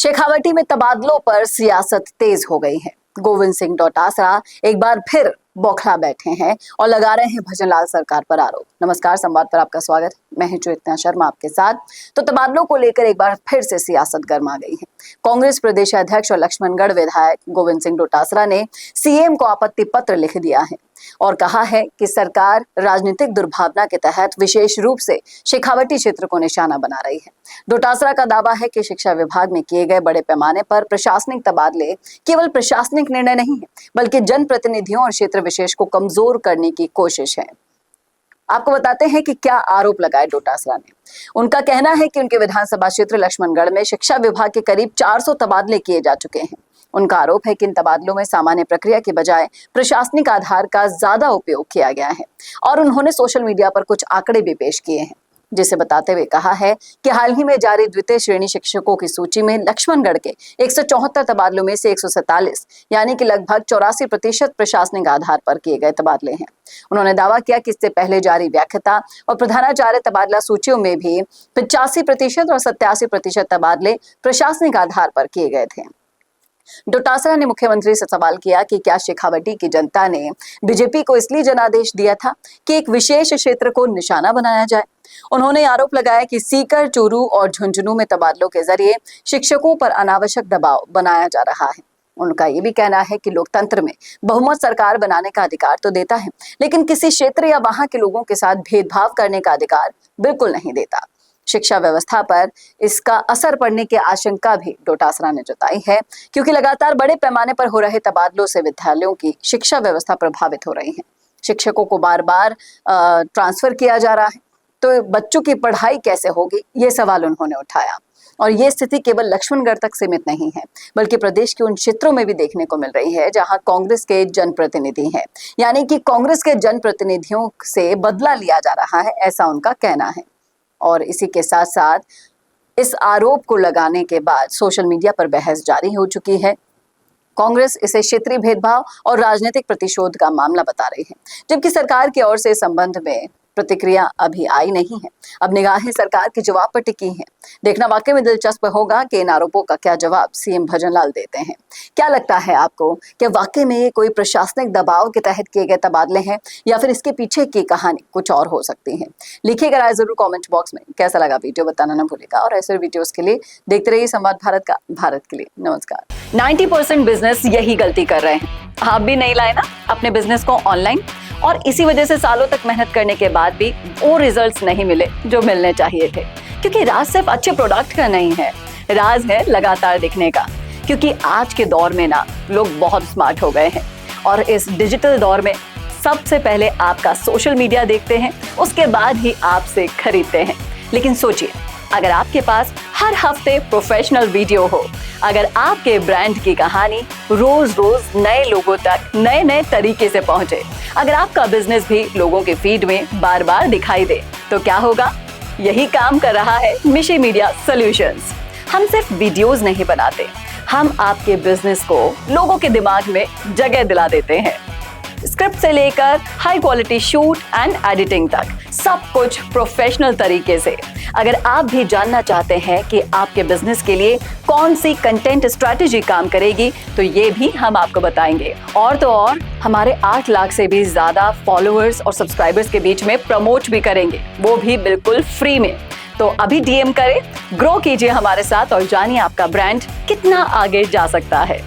शेखावटी में तबादलों पर सियासत तेज हो गई है। गोविंद सिंह डोटासरा एक बार फिर बौखला बैठे हैं और लगा रहे हैं भजनलाल सरकार पर आरोप। नमस्कार, संवाद पर आपका स्वागत। मैं हूं चेतना शर्मा आपके साथ। तो तबादलों को लेकर एक बार फिर से सियासत गर्मा गई है। कांग्रेस प्रदेश अध्यक्ष और लक्ष्मणगढ़ विधायक गोविंद सिंह डोटासरा ने सीएम को आपत्ति पत्र लिख दिया है और कहा है कि सरकार राजनीतिक दुर्भावना के तहत विशेष रूप से शेखावटी क्षेत्र को निशाना बना रही है। डोटासरा का दावा है कि शिक्षा विभाग में किए गए बड़े पैमाने पर प्रशासनिक तबादले केवल प्रशासनिक निर्णय नहीं है, बल्कि जनप्रतिनिधियों और क्षेत्र विशेष को कमजोर करने की कोशिश है। आपको बताते हैं कि क्या आरोप लगाए डोटासरा ने। उनका कहना है कि उनके विधानसभा क्षेत्र लक्ष्मणगढ़ में शिक्षा विभाग के करीब 400 तबादले किए जा चुके हैं। उनका आरोप है कि इन तबादलों में सामान्य प्रक्रिया के बजाय प्रशासनिक आधार का ज्यादा उपयोग किया गया है और उन्होंने सोशल मीडिया पर कुछ आंकड़े भी पेश किए हैं, जिसे बताते हुए कहा है कि हाल ही में जारी द्वितीय श्रेणी शिक्षकों की सूची में लक्ष्मणगढ़ के 174 तबादलों में से 147 यानी कि लगभग 84% प्रशासनिक आधार पर किए गए तबादले हैं। उन्होंने दावा किया कि इससे पहले जारी व्याख्याता और प्रधानाचार्य तबादला सूचियों में भी 85% और 87% तबादले प्रशासनिक आधार पर किए गए थे। डोटासरा ने मुख्यमंत्री से सवाल किया कि क्या शेखावटी की जनता ने बीजेपी को इसलिए जनादेश दिया था कि एक विशेष क्षेत्र को निशाना बनाया जाए। उन्होंने आरोप लगाया कि सीकर, चूरू और झुंझुनू में तबादलों के जरिए शिक्षकों पर अनावश्यक दबाव बनाया जा रहा है। उनका ये भी कहना है कि लोकतंत्र में बहुमत सरकार बनाने का अधिकार तो देता है, लेकिन किसी क्षेत्र या वहां के लोगों के साथ भेदभाव करने का अधिकार बिल्कुल नहीं देता। शिक्षा व्यवस्था पर इसका असर पड़ने की आशंका भी डोटासरा ने जताई है, क्योंकि लगातार बड़े पैमाने पर हो रहे तबादलों से विद्यालयों की शिक्षा व्यवस्था प्रभावित हो रही है। शिक्षकों को बार बार ट्रांसफर किया जा रहा है, तो बच्चों की पढ़ाई कैसे होगी, ये सवाल उन्होंने उठाया। और ये स्थिति केवल लक्ष्मणगढ़ तक सीमित नहीं है, बल्कि प्रदेश के उन क्षेत्रों में भी देखने को मिल रही है जहां कांग्रेस के जनप्रतिनिधि हैं, यानी कि कांग्रेस के जनप्रतिनिधियों से बदला लिया जा रहा है, ऐसा उनका कहना है। और इसी के साथ साथ इस आरोप को लगाने के बाद सोशल मीडिया पर बहस जारी हो चुकी है। कांग्रेस इसे क्षेत्रीय भेदभाव और राजनीतिक प्रतिशोध का मामला बता रही है, जबकि सरकार की ओर से इस संबंध में प्रतिक्रिया अभी आई नहीं है। अब निगाहें सरकार के जवाब पर टिकी हैं। देखना वाकई में दिलचस्प होगा कि इन आरोपों का क्या जवाब सीएम भजनलाल देते हैं। क्या लगता है आपको, क्या वाकई में ये कोई प्रशासनिक दबाव के तहत किए गए तबादले हैं या फिर इसके पीछे की कहानी कुछ और हो सकती है? लिखिएगा राय जरूर कमेंट बॉक्स में। कैसा लगा वीडियो बताना ना भूलिएगा और ऐसे वीडियोस के लिए देखते रहिए संवाद भारत का, भारत के लिए। नमस्कार। 90% बिजनेस यही गलती कर रहे हैं। आप भी नहीं लाए ना अपने बिजनेस को ऑनलाइन, और इसी वजह से सालों तक मेहनत करने के बाद भी वो रिजल्ट्स नहीं मिले जो मिलने चाहिए थे। क्योंकि राज सिर्फ अच्छे प्रोडक्ट का नहीं है, राज है लगातार दिखने का। क्योंकि आज के दौर में ना लोग बहुत स्मार्ट हो गए हैं और इस डिजिटल दौर में सबसे पहले आपका सोशल मीडिया देखते हैं, उसके बाद ही आपसे खरीदते हैं। लेकिन सोचिए, अगर आपके पास हर हफ्ते प्रोफेशनल वीडियो हो, अगर आपके ब्रांड की कहानी रोज रोज नए लोगों तक नए नए तरीके से पहुंचे, अगर आपका बिजनेस भी लोगों के फीड में बार बार दिखाई दे, तो क्या होगा? यही काम कर रहा है मिशी मीडिया सॉल्यूशंस। हम सिर्फ वीडियोस नहीं बनाते, हम आपके बिजनेस को लोगों के दिमाग में जगह दिला देते हैं। स्क्रिप्ट से लेकर high quality shoot and editing तक सब कुछ प्रोफेशनल तरीके से। अगर आप भी जानना चाहते हैं कि आपके बिजनेस के लिए कौन सी कंटेंट स्ट्रैटेजी काम करेगी, तो ये भी हम आपको बताएंगे। और तो और हमारे 8 लाख से भी ज्यादा फॉलोअर्स और सब्सक्राइबर्स के बीच में प्रमोट भी करेंगे, वो भी बिल्कुल फ्री में। तो अभी डीएम करें, ग्रो कीजिए हमारे साथ और जानिए आपका ब्रांड कितना आगे जा सकता है।